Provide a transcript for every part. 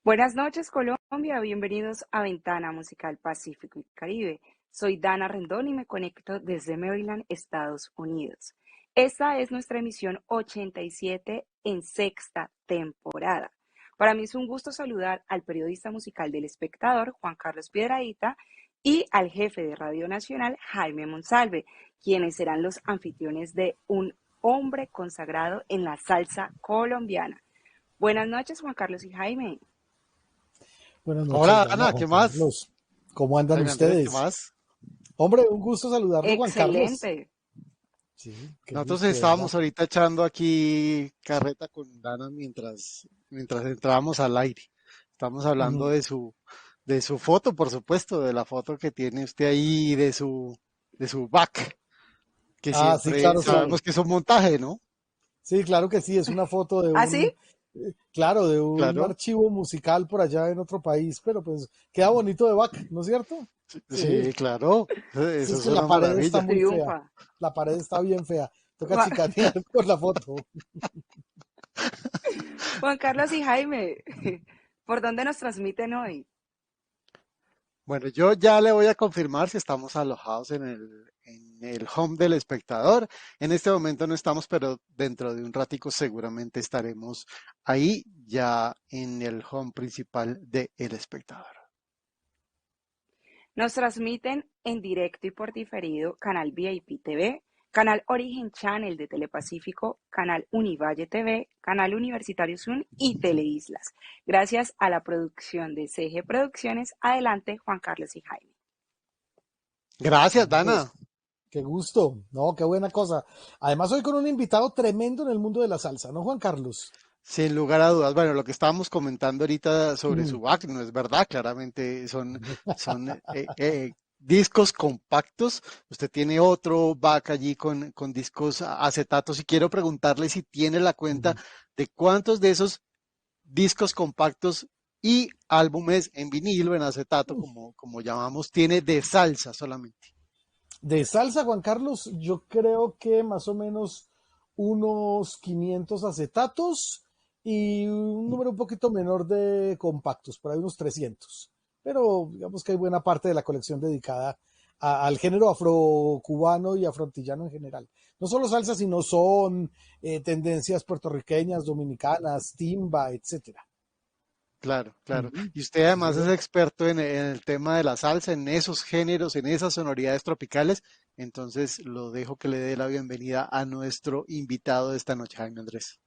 Buenas noches, Colombia. Bienvenidos a Ventana Musical Pacífico y Caribe. Soy Dana Rendón y me conecto desde Maryland, Estados Unidos. Esta es nuestra emisión 87 en sexta temporada. Para mí es un gusto saludar al periodista musical del Espectador, Juan Carlos Piedradita, y al jefe de Radio Nacional, Jaime Monsalve, quienes serán los anfitriones de un hombre consagrado en la salsa colombiana. Buenas noches, Juan Carlos y Jaime. Buenas noches, Hola, Dana, Ana, Juan ¿qué más? Carlos. ¿Cómo andan Jaime Andrés, ¿qué ustedes? más? Hombre, un gusto saludarlo, Juan Carlos. Excelente. Sí, qué Nosotros gusto, de verdad. estábamos ahorita echando aquí carreta con Dana mientras entrábamos al aire. Estamos hablando Ujú. de su foto, por supuesto, de la foto que tiene usted ahí, de su back, que Ah, sí, siempre claro, sabemos claro. que es un montaje, ¿no? Sí, claro que sí, es una foto de ¿Ah, sí? claro, de un Claro, archivo musical por allá en otro país, pero pues queda bonito de back, ¿no es cierto? Sí, sí, claro, sí, eso es es que la una pared está maravilla. muy fea. Triunfa. La pared está bien fea. Toca Juan, chicanear por la foto. Juan Carlos y Jaime, ¿por dónde nos transmiten hoy? Bueno, yo ya le voy a confirmar si estamos alojados en el home del espectador. En este momento no estamos, pero dentro de un ratico seguramente estaremos ahí ya en el home principal del espectador. Nos transmiten en directo y por diferido Canal VIP TV, Canal Origen Channel de Telepacífico, Canal Univalle TV, Canal Universitario Zoom y Teleislas. Gracias a la producción de CG Producciones. Adelante, Juan Carlos y Jaime. Gracias, Bueno, pues Dana. qué gusto, ¿no? Qué buena cosa. Además, hoy con un invitado tremendo en el mundo de la salsa, ¿no, Juan Carlos? Sin lugar a dudas. Bueno, lo que estábamos comentando ahorita sobre Ujú. su back no es verdad, claramente son discos compactos. Usted tiene otro back allí con discos acetatos y quiero preguntarle si tiene la cuenta Ujú. de cuántos de esos discos compactos y álbumes en vinilo, en acetato, como llamamos, tiene de salsa solamente. De salsa, Juan Carlos, yo creo que más o menos unos 500 acetatos y un número un poquito menor de compactos, por ahí unos 300. Pero digamos que hay buena parte de la colección dedicada al género afrocubano y afroantillano en general. No solo salsa, sino son tendencias puertorriqueñas, dominicanas, timba, etcétera. Claro, claro. Ujú. Y usted Sí, además es señor. experto en el tema de la salsa, en esos géneros, en esas sonoridades tropicales. Entonces lo dejo que le dé la bienvenida a nuestro invitado de esta noche, Jaime Andrés.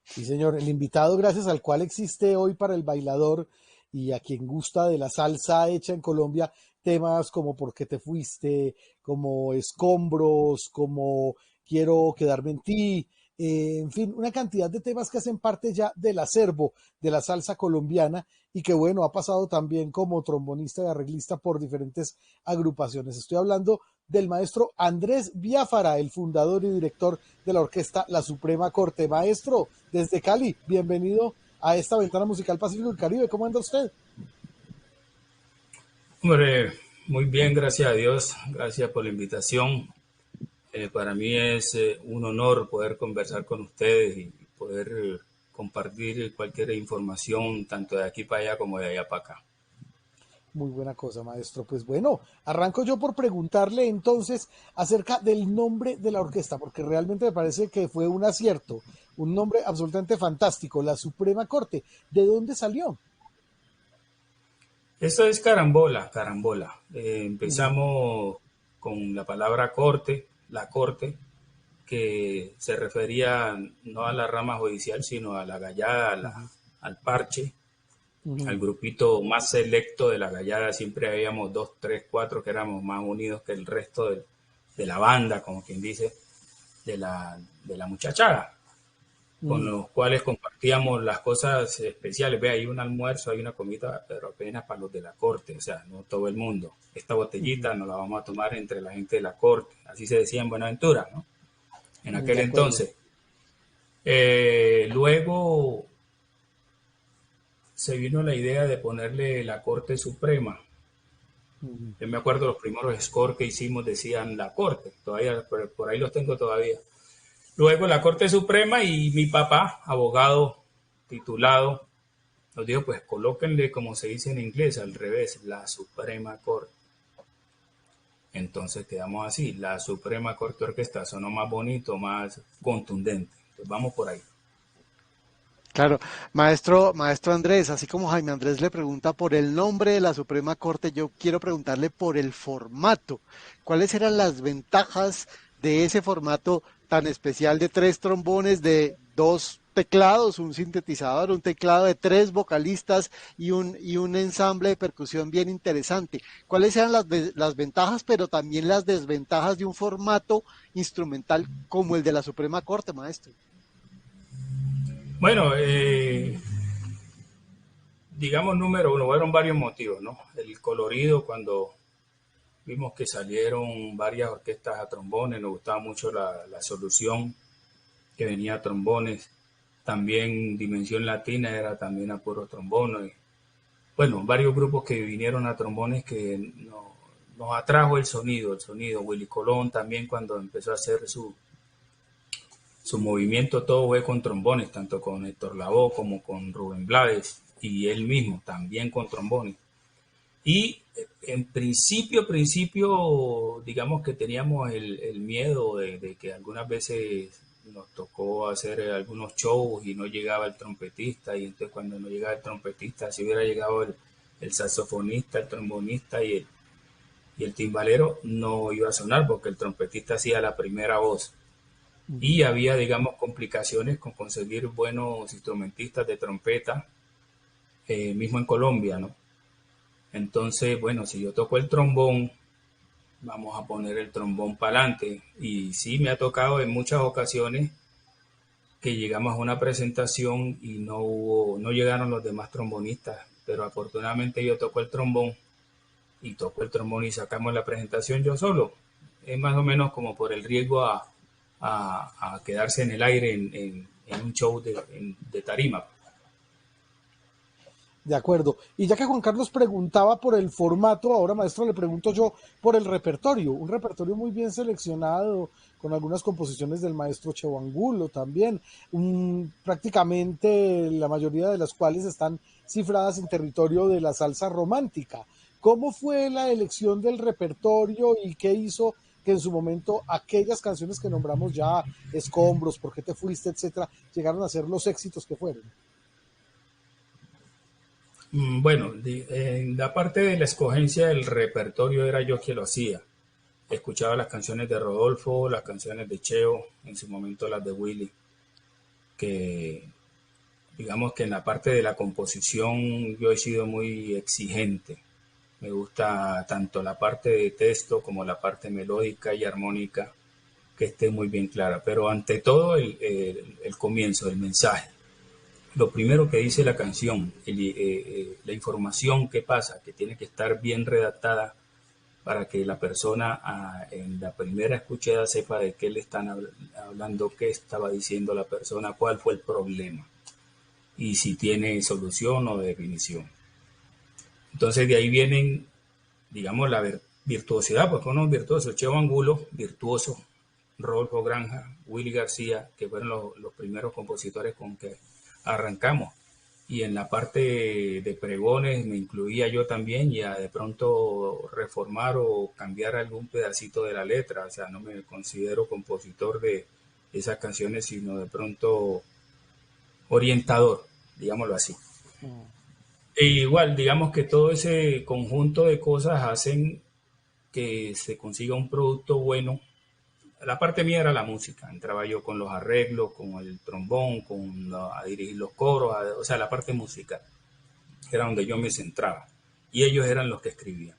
Sí, señor. El invitado, gracias al cual existe hoy para el bailador y a quien gusta de la salsa hecha en Colombia, temas como ¿Por qué te fuiste?, como Escombros, como Quiero quedarme en ti, en fin, una cantidad de temas que hacen parte ya del acervo de la salsa colombiana y que, bueno, ha pasado también como trombonista y arreglista por diferentes agrupaciones. Estoy hablando del maestro Andrés Biafara, el fundador y director de la orquesta La Suprema Corte. Maestro, desde Cali, bienvenido a esta ventana musical Pacífico y Caribe. ¿Cómo anda usted? Hombre, muy bien, gracias a Dios, gracias por la invitación. Para mí es un honor poder conversar con ustedes y poder compartir cualquier información, tanto de aquí para allá como de allá para acá. Muy buena cosa, maestro. Pues bueno, arranco yo por preguntarle entonces acerca del nombre de la orquesta, porque realmente me parece que fue un acierto, un nombre absolutamente fantástico, La Suprema Corte. ¿De dónde salió? Esto es carambola, carambola. Ujú, Empezamos con la palabra corte, la corte, que se refería no a la rama judicial, sino a la gallada, ujú, al parche, al ujú, grupito más selecto de la gallada. Siempre habíamos dos, tres, cuatro que éramos más unidos que el resto de la banda, como quien dice, de la muchachada, con ujú, los cuales compartíamos las cosas especiales. Ve, hay un almuerzo, hay una comida, pero apenas para los de la corte, o sea, no todo el mundo. Esta ujú. botellita nos la vamos a tomar entre la gente de la corte, así se decía en Buenaventura, ¿no? En aquel De acuerdo. entonces. Luego se vino la idea de ponerle la Corte Suprema. Ujú, Yo me acuerdo los primeros scores que hicimos decían la Corte, todavía por ahí los tengo todavía. Luego la Corte Suprema y mi papá, abogado titulado, nos dijo, pues colóquenle, como se dice en inglés, al revés, la Suprema Corte. Entonces quedamos así, la Suprema Corte Orquesta sonó más bonito, más contundente. Pues vamos por ahí. Claro, maestro Andrés, así como Jaime Andrés le pregunta por el nombre de la Suprema Corte, yo quiero preguntarle por el formato. ¿Cuáles eran las ventajas de ese formato tan especial de 3 trombones, de 2 teclados, un sintetizador, un teclado de 3 vocalistas y un ensamble de percusión bien interesante? ¿Cuáles eran las ventajas, pero también las desventajas de un formato instrumental como el de la Suprema Corte, maestro? Bueno, digamos número uno, fueron varios motivos, ¿no? El colorido, cuando vimos que salieron varias orquestas a trombones, nos gustaba mucho la solución que venía a trombones. También Dimensión Latina era también a puros trombones. Bueno, varios grupos que vinieron a trombones que nos atrajo el sonido. Willy Colón también cuando empezó a hacer su movimiento, todo fue con trombones, tanto con Héctor Lavoe como con Rubén Blades, y él mismo también con trombones. Y en principio, digamos que teníamos el miedo de que algunas veces nos tocó hacer algunos shows y no llegaba el trompetista, y entonces cuando no llegaba el trompetista, si hubiera llegado el saxofonista, el trombonista y el timbalero, no iba a sonar porque el trompetista hacía la primera voz. Y había, digamos, complicaciones con conseguir buenos instrumentistas de trompeta, mismo en Colombia, ¿no? Entonces, bueno, si yo toco el trombón, vamos a poner el trombón para adelante. Y sí, me ha tocado en muchas ocasiones que llegamos a una presentación y no llegaron los demás trombonistas, pero afortunadamente yo toco el trombón y sacamos la presentación yo solo. Es más o menos como por el riesgo a quedarse en el aire en un show de tarima. De acuerdo. Y ya que Juan Carlos preguntaba por el formato, ahora maestro le pregunto yo por el repertorio. Un repertorio muy bien seleccionado, con algunas composiciones del maestro Cheo Angulo también, prácticamente la mayoría de las cuales están cifradas en territorio de la salsa romántica. ¿Cómo fue la elección del repertorio y qué hizo que en su momento aquellas canciones que nombramos ya, Escombros, ¿Por qué te fuiste?, etcétera, llegaron a ser los éxitos que fueron? Bueno, en la parte de la escogencia del repertorio era yo quien lo hacía. Escuchaba las canciones de Rodolfo, las canciones de Cheo, en su momento las de Willy, que digamos que en la parte de la composición yo he sido muy exigente. Me gusta tanto la parte de texto como la parte melódica y armónica, que esté muy bien clara. Pero ante todo el comienzo, el mensaje. Lo primero que dice la canción, la información que pasa, que tiene que estar bien redactada para que la persona en la primera escuchada sepa de qué le están hablando, qué estaba diciendo la persona, cuál fue el problema y si tiene solución o definición. Entonces de ahí vienen, digamos, la virtuosidad, porque uno es virtuoso. Cheo Angulo, virtuoso. Rodolfo Granja, Willy García, que fueron los primeros compositores con que arrancamos. Y en la parte de pregones me incluía yo también, y a de pronto reformar o cambiar algún pedacito de la letra. O sea, no me considero compositor de esas canciones, sino de pronto orientador, digámoslo así. E igual, digamos que todo ese conjunto de cosas hacen que se consiga un producto bueno. La parte mía era la música, entraba yo con los arreglos, con el trombón, a dirigir los coros, o sea, la parte musical era donde yo me centraba y ellos eran los que escribían.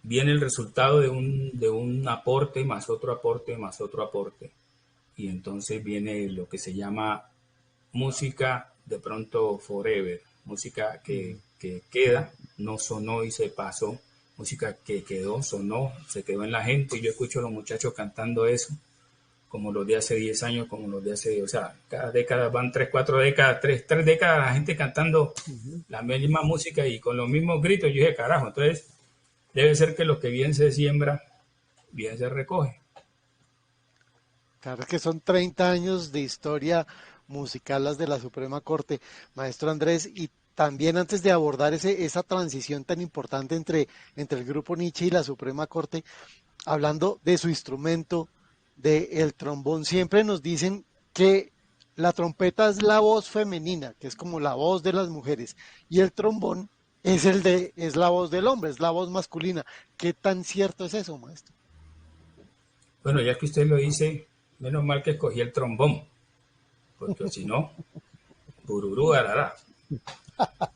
Viene el resultado de un aporte más otro aporte más otro aporte, y entonces viene lo que se llama música de pronto forever, música que queda, no sonó y se pasó, música que quedó, sonó, se quedó en la gente, y yo escucho a los muchachos cantando eso, como los de hace 10 años, como los de hace, o sea, cada década van 3, 4 décadas, 3 décadas, la gente cantando la misma música y con los mismos gritos. Yo dije, carajo, entonces debe ser que lo que bien se siembra, bien se recoge. Claro que son 30 años de historia musical las de la Suprema Corte, maestro Andrés, y también antes de abordar esa transición tan importante entre el grupo Nietzsche y la Suprema Corte, hablando de su instrumento, del trombón, siempre nos dicen que la trompeta es la voz femenina, que es como la voz de las mujeres, y el trombón es la voz del hombre, es la voz masculina. ¿Qué tan cierto es eso, maestro? Bueno, ya que usted lo dice, menos mal que escogí el trombón, porque si no, bururú, arará.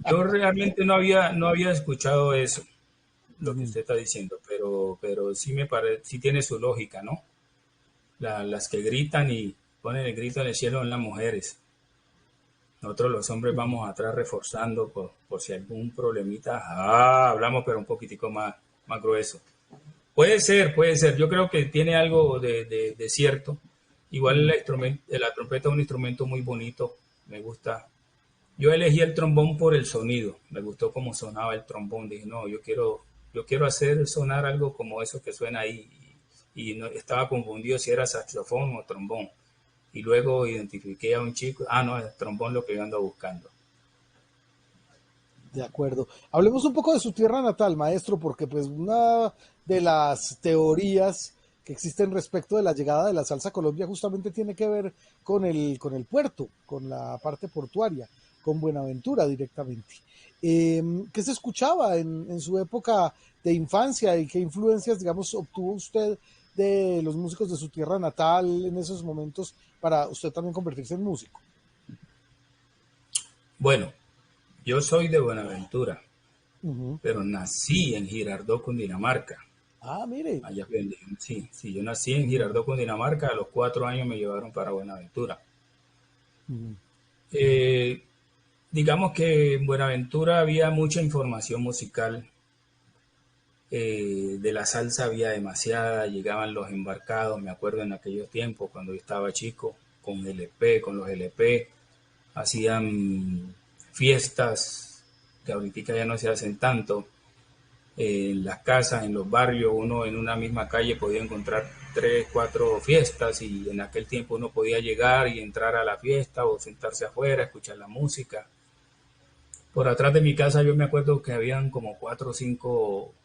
Yo realmente no había escuchado eso, lo que Ujú. usted está diciendo, pero sí me parece, sí tiene su lógica, ¿no? Las que gritan y ponen el grito en el cielo son las mujeres. Nosotros los hombres Ujú. vamos atrás reforzando por si algún problemita. Hablamos pero un poquitico más grueso. Puede ser. Yo creo que tiene algo de cierto. Igual Ujú. la trompeta es un instrumento muy bonito. Me gusta. Yo elegí el trombón por el sonido. Me gustó cómo sonaba el trombón. Dije, no, yo quiero hacer sonar algo como eso que suena ahí. Y no, estaba confundido si era saxofón o trombón. Y luego identifiqué a un chico. No, es trombón lo que yo ando buscando. De acuerdo. Hablemos un poco de su tierra natal, maestro, porque pues una de las teorías que existen respecto de la llegada de la salsa a Colombia justamente tiene que ver con el puerto, con la parte portuaria, con Buenaventura directamente. ¿Qué se escuchaba en su época de infancia y qué influencias, digamos, obtuvo usted de los músicos de su tierra natal en esos momentos para usted también convertirse en músico? Bueno, yo soy de Buenaventura, Ujú. pero nací en Girardot, Cundinamarca. Ah, mire. Allá fue donde sí, sí, yo nací en Girardot, Cundinamarca. A los 4 años me llevaron para Buenaventura. Ujú. Eh, digamos que en Buenaventura había mucha información musical. De la salsa había demasiada, llegaban los embarcados, me acuerdo en aquellos tiempos cuando yo estaba chico, con LP, con los LP, hacían fiestas que ahorita ya no se hacen tanto, en las casas, en los barrios, uno en una misma calle podía encontrar tres, cuatro fiestas y en aquel tiempo uno podía llegar y entrar a la fiesta o sentarse afuera, escuchar la música. Por atrás de mi casa yo me acuerdo que habían como cuatro o cinco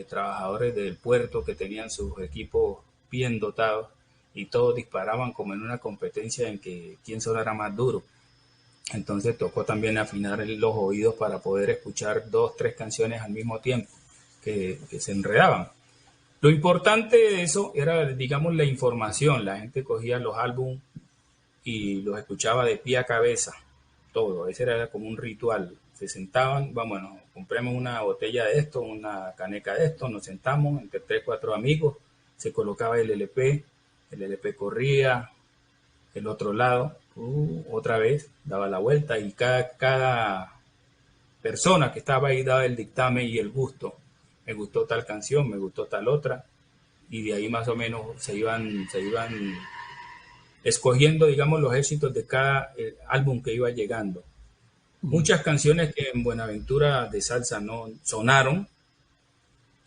trabajadores del puerto que tenían sus equipos bien dotados y todos disparaban como en una competencia en que quién sonara más duro. Entonces tocó también afinar los oídos para poder escuchar dos, tres canciones al mismo tiempo que se enredaban. Lo importante de eso era, digamos, la información. La gente cogía los álbumes y los escuchaba de pie a cabeza, todo. Ese era como un ritual. Se sentaban, vamos, compremos una botella de esto, una caneca de esto, nos sentamos entre tres, cuatro amigos, se colocaba el LP corría, el otro lado, otra vez, daba la vuelta y cada persona que estaba ahí daba el dictamen y el gusto. Me gustó tal canción, me gustó tal otra, y de ahí más o menos se iban escogiendo, digamos, los éxitos de cada álbum que iba llegando. Ujú. Muchas canciones que en Buenaventura de salsa no sonaron,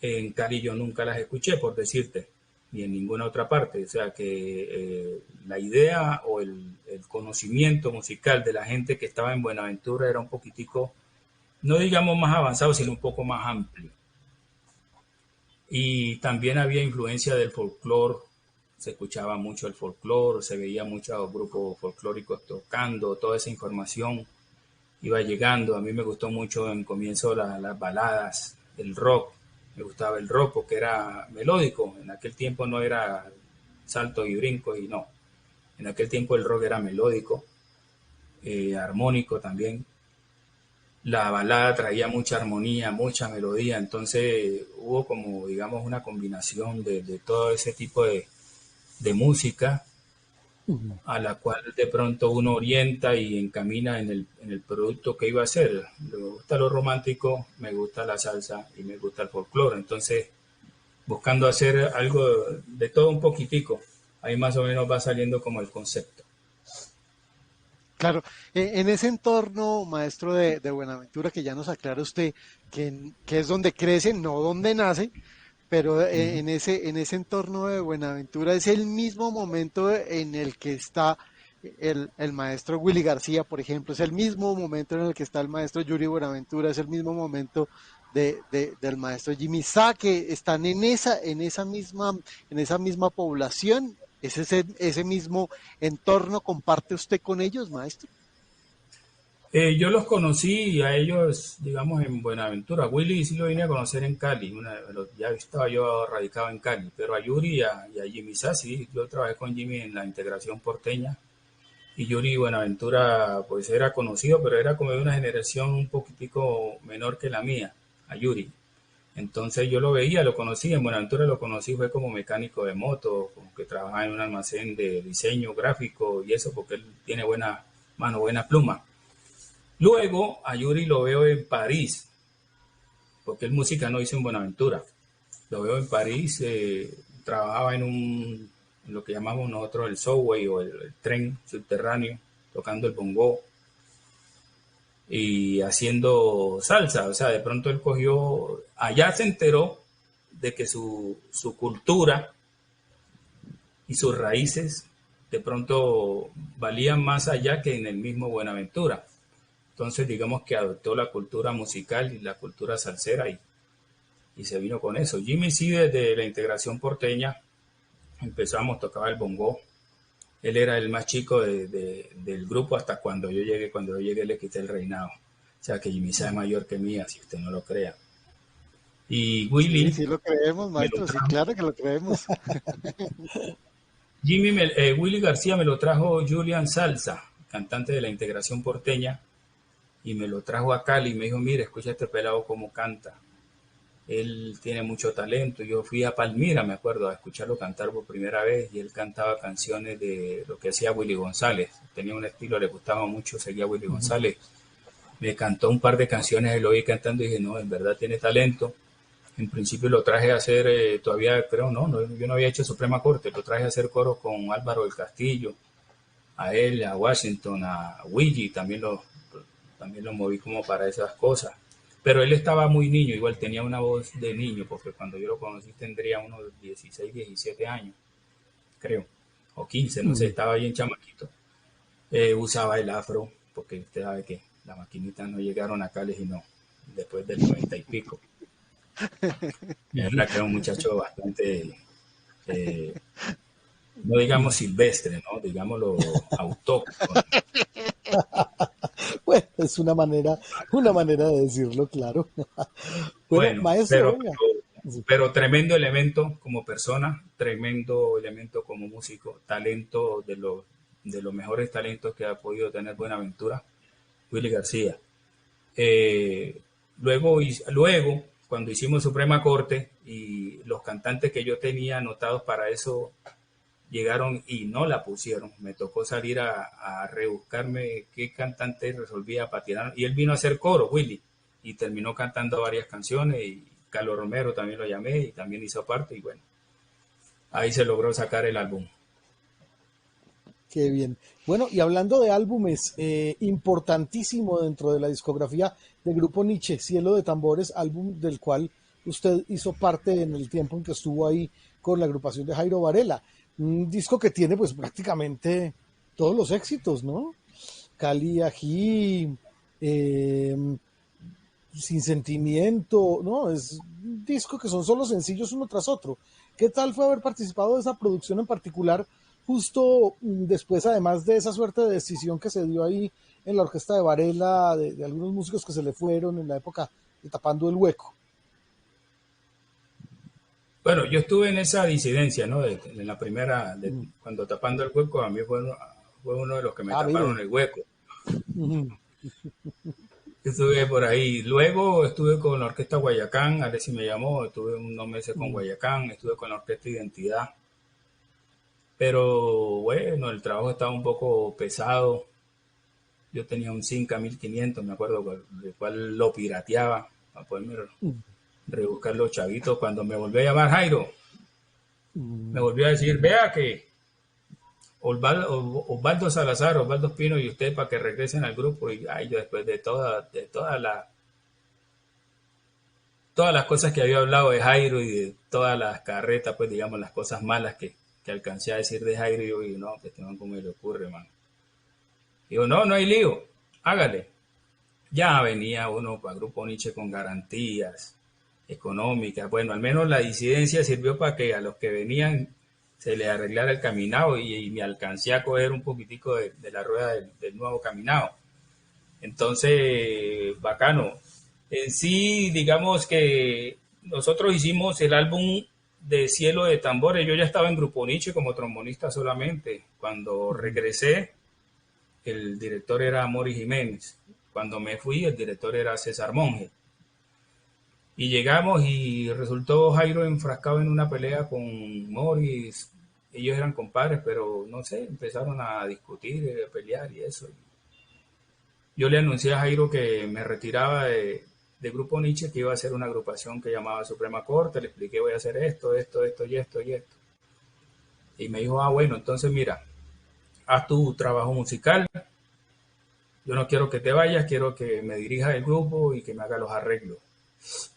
en Cali yo nunca las escuché, por decirte, ni en ninguna otra parte. O sea que la idea o el conocimiento musical de la gente que estaba en Buenaventura era un poquitico, no digamos más avanzado, sino un poco más amplio. Y también había influencia del folclore, se escuchaba mucho el folclore, se veía muchos grupos folclóricos tocando, toda esa información iba llegando. A mí me gustó mucho en comienzo las baladas, el rock. Me gustaba el rock porque era melódico. En aquel tiempo no era saltos y brincos y no. En aquel tiempo el rock era melódico, armónico también. La balada traía mucha armonía, mucha melodía. Entonces hubo como, digamos, una combinación de todo ese tipo de música Ujú. a la cual de pronto uno orienta y encamina en el producto que iba a hacer. Me gusta lo romántico, me gusta la salsa y me gusta el folclore. Entonces, buscando hacer algo de todo un poquitico, ahí más o menos va saliendo como el concepto. Claro, en ese entorno, maestro de Buenaventura, que ya nos aclara usted que es donde crece, no donde nace, pero Mm. en ese entorno de Buenaventura es el mismo momento en el que está el maestro Willy García, por ejemplo, es el mismo momento en el que está el maestro Yuri Buenaventura, es el mismo momento del maestro Jimmy Sá, que están en esa misma población, es ese mismo entorno, ¿comparte usted con ellos, maestro? Yo los conocí a ellos, digamos, en Buenaventura. Willy sí lo vine a conocer en Cali, ya estaba yo radicado en Cali, pero a Yuri y a Jimmy Sassi, yo trabajé con Jimmy en la integración porteña, y Yuri Buenaventura pues era conocido, pero era como de una generación un poquitico menor que la mía, a Yuri. Entonces yo lo veía, lo conocí, en Buenaventura lo conocí, fue como mecánico de moto, como que trabajaba en un almacén de diseño gráfico y eso, porque él tiene buena mano, buena pluma. Luego a Yuri lo veo en París, porque él música no hizo en Buenaventura. Lo veo en París, trabajaba en lo que llamamos nosotros el subway o el tren subterráneo, tocando el bongo y haciendo salsa. O sea, de pronto él cogió, allá se enteró de que su cultura y sus raíces de pronto valían más allá que en el mismo Buenaventura. Entonces, digamos que adoptó la cultura musical y la cultura salsera y se vino con eso. Jimmy sí, desde la integración porteña, empezamos, tocaba el bongo. Él era el más chico del grupo hasta cuando yo llegué. Cuando yo llegué le quité el reinado. O sea que Jimmy es mayor que mía, si usted no lo crea. Y Sí, Willy sí lo creemos, me lo maestro, sí, trajo. claro que lo creemos. Willy García me lo trajo Julian Salsa, cantante de la integración porteña, y me lo trajo a Cali y me dijo, mire, escucha este pelado cómo canta. Él tiene mucho talento. Yo fui a Palmira, me acuerdo, a escucharlo cantar por primera vez y él cantaba canciones de lo que hacía Willy González. Tenía un estilo, le gustaba mucho, seguía a Willy Ujú. González. Me cantó un par de canciones, lo oí cantando y dije, no, en verdad tiene talento. En principio lo traje a hacer, todavía creo, yo no había hecho Suprema Corte, lo traje a hacer coros con Álvaro del Castillo, a él, a Washington, a Willy, también lo moví como para esas cosas. Pero él estaba muy niño, igual tenía una voz de niño, porque cuando yo lo conocí tendría unos 16, 17 años, creo, o 15, no sé, Mm. estaba bien chamaquito. Usaba el afro, porque usted sabe que las maquinitas no llegaron acá, sino después del 90 y pico. Es Ujú. verdad que era un muchacho bastante, eh, no digamos silvestre, ¿no? Digámoslo autóctono. Bueno, es una manera de decirlo, claro. Bueno, Bueno, maestro, venga. Sí. pero tremendo elemento como persona, tremendo elemento como músico, talento de los mejores talentos que ha podido tener Buenaventura, Willy García. Eh, luego, cuando hicimos Suprema Corte y los cantantes que yo tenía anotados para eso llegaron y no la pusieron, me tocó salir a rebuscarme qué cantante resolvía patinar y él vino a hacer coro, Willy, y terminó cantando varias canciones y Carlos Romero también lo llamé y también hizo parte y bueno, ahí se logró sacar el álbum. Qué bien. Bueno, y hablando de álbumes, importantísimo dentro de la discografía del grupo Nietzsche, Cielo de Tambores, álbum del cual usted hizo parte en el tiempo en que estuvo ahí con la agrupación de Jairo Varela. Un disco que tiene pues prácticamente todos los éxitos, ¿no? Cali Ají, eh, Sin Sentimiento, ¿no? Es un disco que son solo sencillos uno tras otro. ¿Qué tal fue haber participado de esa producción en particular, justo después, además de esa suerte de decisión que se dio ahí en la orquesta de Varela, de algunos músicos que se le fueron en la época de Tapando el Hueco? Bueno, yo estuve en esa disidencia, ¿no? En la primera, Mm. cuando tapando el hueco, a mí fue uno de los que me Ah, taparon mire. el hueco. Ujú. Estuve por ahí. Luego estuve con la Orquesta Guayacán, Alessi me llamó, estuve unos meses con Mm. Guayacán, estuve con la Orquesta Identidad. Pero bueno, el trabajo estaba un poco pesado. Yo tenía un Cinca 1500, me acuerdo, el cual lo pirateaba para poderme Mm. rebuscar los chavitos. Cuando me volvió a llamar Jairo, me Mm. volvió a decir, vea que Osvaldo Salazar, Osvaldo Espino y usted para que regresen al grupo. Y ay, yo después de toda todas las cosas que había hablado de Jairo y de todas las carretas, pues digamos, las cosas malas que alcancé a decir de Jairo, y yo digo, no, que este man, ¿cómo me le ocurre, man? Digo, no, no hay lío, hágale. Ya venía uno para Grupo Nietzsche con garantías económicas. Bueno, al menos la disidencia sirvió para que a los que venían se les arreglara el caminado y me alcancé a coger un poquitico de la rueda del nuevo caminado. Entonces, bacano. En sí, digamos que nosotros hicimos el álbum de Cielo de Tambores. Yo ya estaba en Grupo Nietzsche como trombonista solamente. Cuando regresé, el director era Mori Jiménez. Cuando me fui, el director era César Monge. Y llegamos y resultó Jairo enfrascado en una pelea con Morris. Ellos eran compadres, pero no sé, empezaron a discutir, a pelear y eso. Yo le anuncié a Jairo que me retiraba de Grupo Nietzsche, que iba a hacer una agrupación que llamaba Suprema Corte. Le expliqué, voy a hacer esto, esto, esto y esto y esto. Y me dijo, bueno, entonces mira, haz tu trabajo musical. Yo no quiero que te vayas, quiero que me dirijas el grupo y que me haga los arreglos.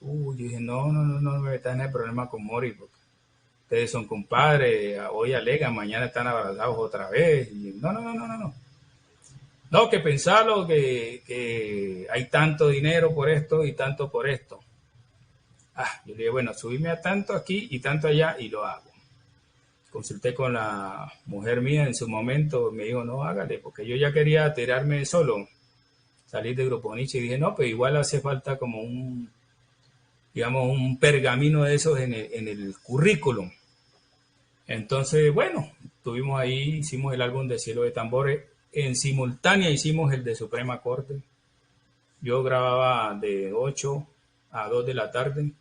Yo dije, no me metas en el problema con Mori, porque ustedes son compadres, hoy alegan, mañana están abrazados otra vez. Y no. No, que pensarlo, que hay tanto dinero por esto y tanto por esto. Yo le dije, bueno, subime a tanto aquí y tanto allá y lo hago. Consulté con la mujer mía en su momento, me dijo, no, hágale, porque yo ya quería tirarme solo, salir de Grupo Nietzsche, y dije, no, pues igual hace falta como un pergamino de esos en el currículum. Entonces, bueno, estuvimos ahí, hicimos el álbum de Cielo de Tambores, en simultánea hicimos el de Suprema Corte. Yo grababa de 8 a 2 de la tarde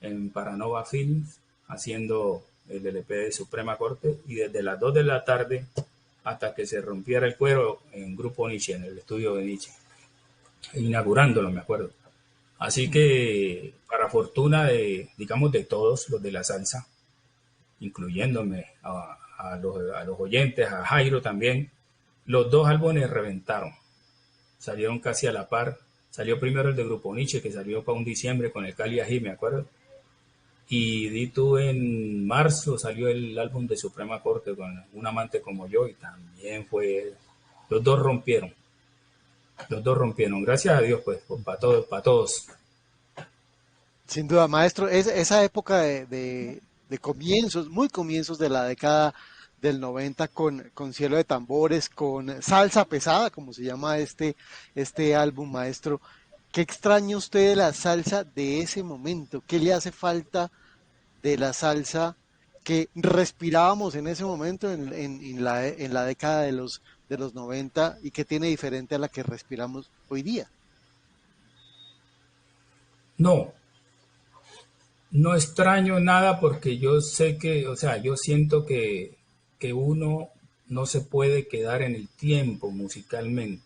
en Paranova Films, haciendo el LP de Suprema Corte, y desde las 2 de la tarde hasta que se rompiera el cuero en Grupo Nietzsche, en el estudio de Nietzsche, inaugurándolo, me acuerdo. Así que, para fortuna de todos los de la salsa, incluyéndome a los oyentes, a Jairo también, los dos álbumes reventaron. Salieron casi a la par. Salió primero el de Grupo Nietzsche, que salió para un diciembre con el Cali Ají, me acuerdo. Y Dito en marzo salió el álbum de Suprema Corte con Un Amante Como Yo, y también fue... Los dos rompieron. Gracias a Dios, pues, para todos. Sin duda, maestro, esa época de comienzos, muy comienzos de la década del 90 con Cielo de Tambores, con Salsa Pesada, como se llama este álbum, maestro. ¿Qué extraña usted de la salsa de ese momento? ¿Qué le hace falta de la salsa que respirábamos en ese momento en la década de los 90 y que tiene diferente a la que respiramos hoy día? No extraño nada, porque yo sé que, o sea, yo siento que uno no se puede quedar en el tiempo musicalmente.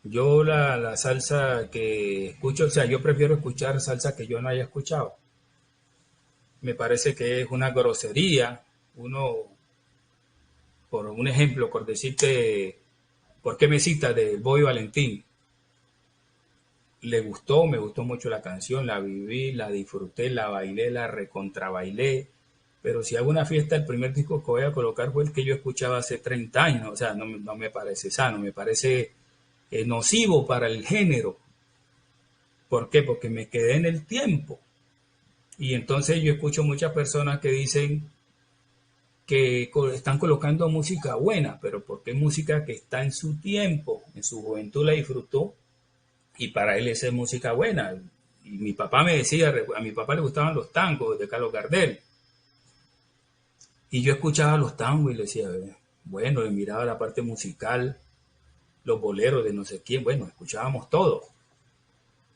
Yo la salsa que escucho, o sea, yo prefiero escuchar salsa que yo no haya escuchado. Me parece que es una grosería. Uno, por un ejemplo, por decirte, ¿por qué me citas de Bobby Valentín? Me gustó mucho la canción, la viví, la disfruté, la bailé, la recontrabailé. Pero si hago una fiesta, el primer disco que voy a colocar fue el que yo escuchaba hace 30 años. O sea, no me parece sano, me parece nocivo para el género. ¿Por qué? Porque me quedé en el tiempo. Y entonces yo escucho muchas personas que dicen que están colocando música buena, pero porque es música que está en su tiempo, en su juventud la disfrutó, y para él esa es música buena. Y mi papá me decía, a mi papá le gustaban los tangos de Carlos Gardel. Y yo escuchaba los tangos y le decía, bueno, le miraba la parte musical, los boleros de no sé quién, bueno, escuchábamos todo.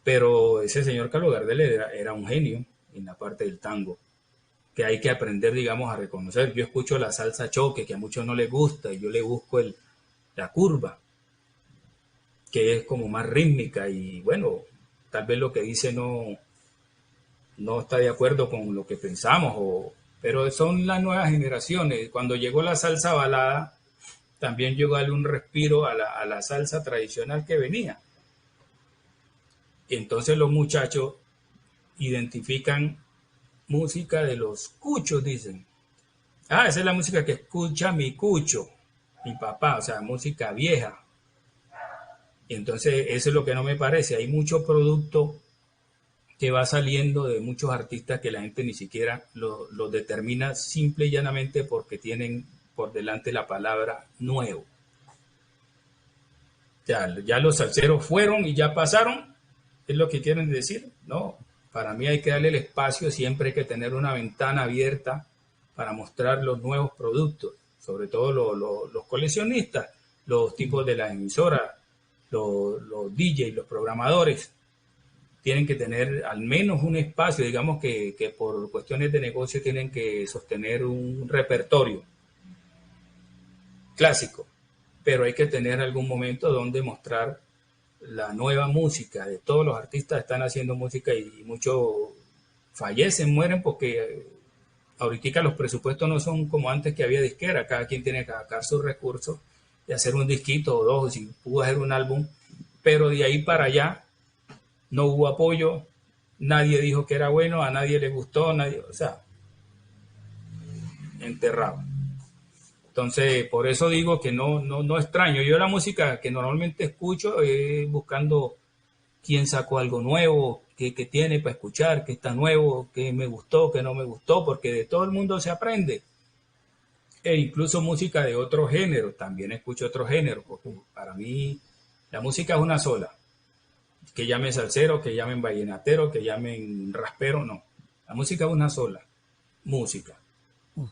Pero ese señor Carlos Gardel era un genio en la parte del tango, que hay que aprender, digamos, a reconocer. Yo escucho la salsa choque, que a muchos no les gusta, y yo le busco la curva, que es como más rítmica, y bueno, tal vez lo que dice no está de acuerdo con lo que pensamos, pero son las nuevas generaciones. Cuando llegó la salsa balada, también llegó a darle un respiro a la salsa tradicional que venía. Entonces los muchachos identifican música de los cuchos, dicen. Ah, esa es la música que escucha mi cucho, mi papá, o sea, música vieja. Y entonces eso es lo que no me parece. Hay mucho producto que va saliendo de muchos artistas que la gente ni siquiera lo determina simple y llanamente porque tienen por delante la palabra nuevo. Ya los salseros fueron y ya pasaron, es lo que quieren decir. No, para mí hay que darle el espacio, siempre hay que tener una ventana abierta para mostrar los nuevos productos, sobre todo los coleccionistas, los tipos de las emisoras, los DJs, los programadores, tienen que tener al menos un espacio, digamos que por cuestiones de negocio tienen que sostener un repertorio clásico, pero hay que tener algún momento donde mostrar la nueva música. De todos los artistas están haciendo música y muchos fallecen, mueren porque ahorita los presupuestos no son como antes que había disquera, cada quien tiene que sacar sus recursos y hacer un disquito o dos, si pudo hacer un álbum, pero de ahí para allá no hubo apoyo, nadie dijo que era bueno, a nadie le gustó, nadie, o sea, enterrado. Entonces, por eso digo que no extraño. Yo la música que normalmente escucho buscando quién sacó algo nuevo, qué tiene para escuchar, qué está nuevo, qué me gustó, qué no me gustó, porque de todo el mundo se aprende. E incluso música de otro género, también escucho otro género, porque para mí la música es una sola. Que llamen salsero, que llamen vallenatero, que llamen raspero, no. La música es una sola, música.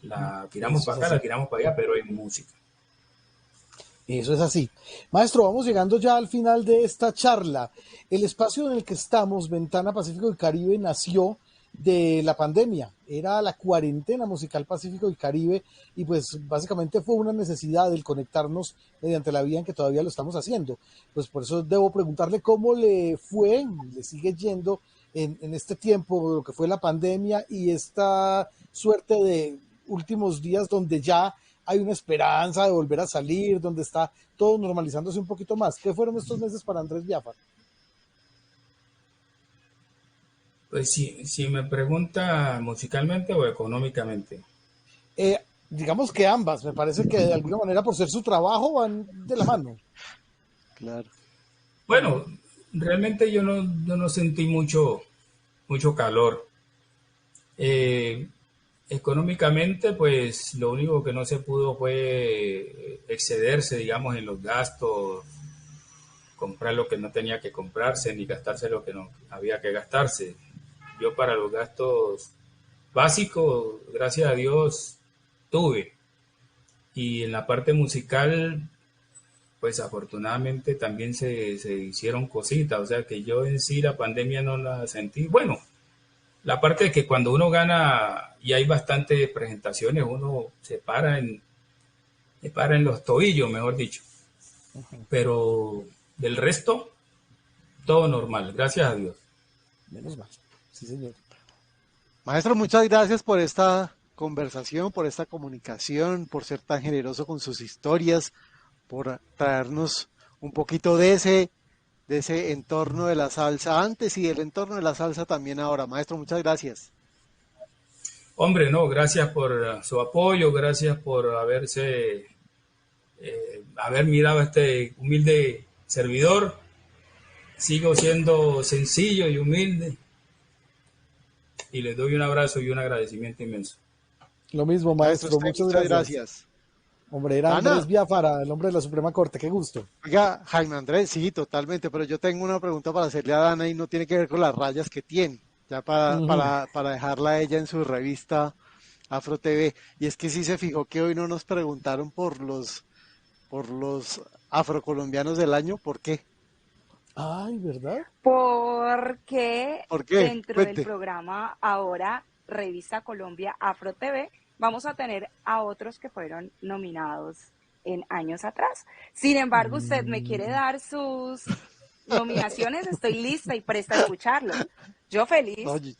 La tiramos para acá, la tiramos para allá, pero es música. Eso es así. Maestro, vamos llegando ya al final de esta charla. El espacio en el que estamos, Ventana Pacífico y Caribe, nació de la pandemia. Era la cuarentena musical Pacífico y Caribe y pues básicamente fue una necesidad el conectarnos mediante la vía en que todavía lo estamos haciendo. Pues por eso debo preguntarle cómo le fue, le sigue yendo en este tiempo, lo que fue la pandemia y esta suerte de últimos días donde ya hay una esperanza de volver a salir, donde está todo normalizándose un poquito más. ¿Qué fueron estos meses para Andrés Biafara? Pues si me pregunta musicalmente o económicamente. Digamos que ambas, me parece que de alguna manera por ser su trabajo van de la mano. Claro. Bueno, realmente yo no sentí mucho calor. Económicamente, pues lo único que no se pudo fue excederse, digamos, en los gastos, comprar lo que no tenía que comprarse, ni gastarse lo que no había que gastarse. Yo para los gastos básicos, gracias a Dios, tuve. Y en la parte musical, pues afortunadamente también se hicieron cositas. O sea que yo en sí la pandemia no la sentí. Bueno, la parte de que cuando uno gana y hay bastantes presentaciones, uno se para en los tobillos, mejor dicho. Pero del resto, todo normal, gracias a Dios. Menos mal. Sí, señor. Maestro, muchas gracias por esta conversación, por esta comunicación, por ser tan generoso con sus historias, por traernos un poquito de ese entorno de la salsa antes y del entorno de la salsa también ahora. Maestro, muchas gracias. Hombre, no, gracias por su apoyo, gracias por haber mirado a este humilde servidor. Sigo siendo sencillo y humilde y les doy un abrazo y un agradecimiento inmenso. Lo mismo, maestro, muchas gracias. Hombre, era Ana. Andrés Biafara, el hombre de la Suprema Corte, qué gusto. Oiga, Jaime Andrés, sí, totalmente, pero yo tengo una pregunta para hacerle a Dana y no tiene que ver con las rayas que tiene, ya para dejarla a ella en su revista Afro TV. Y es que sí se fijó que hoy no nos preguntaron por los afrocolombianos del año, ¿por qué? Ay, ¿verdad? Porque ¿Por qué? dentro Cuente. del programa ahora Revista Colombia Afro TV vamos a tener a otros que fueron nominados en años atrás. Sin embargo, usted me quiere dar sus nominaciones, estoy lista y presta a escucharlo. Yo feliz. Oye,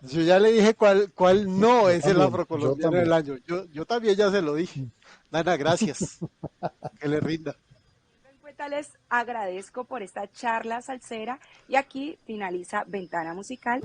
yo ya le dije cuál no es el también, afrocolombiano del año. Yo también ya se lo dije. Dana, gracias. Que le rinda. En cuenta les agradezco por esta charla salsera y aquí finaliza Ventana Musical.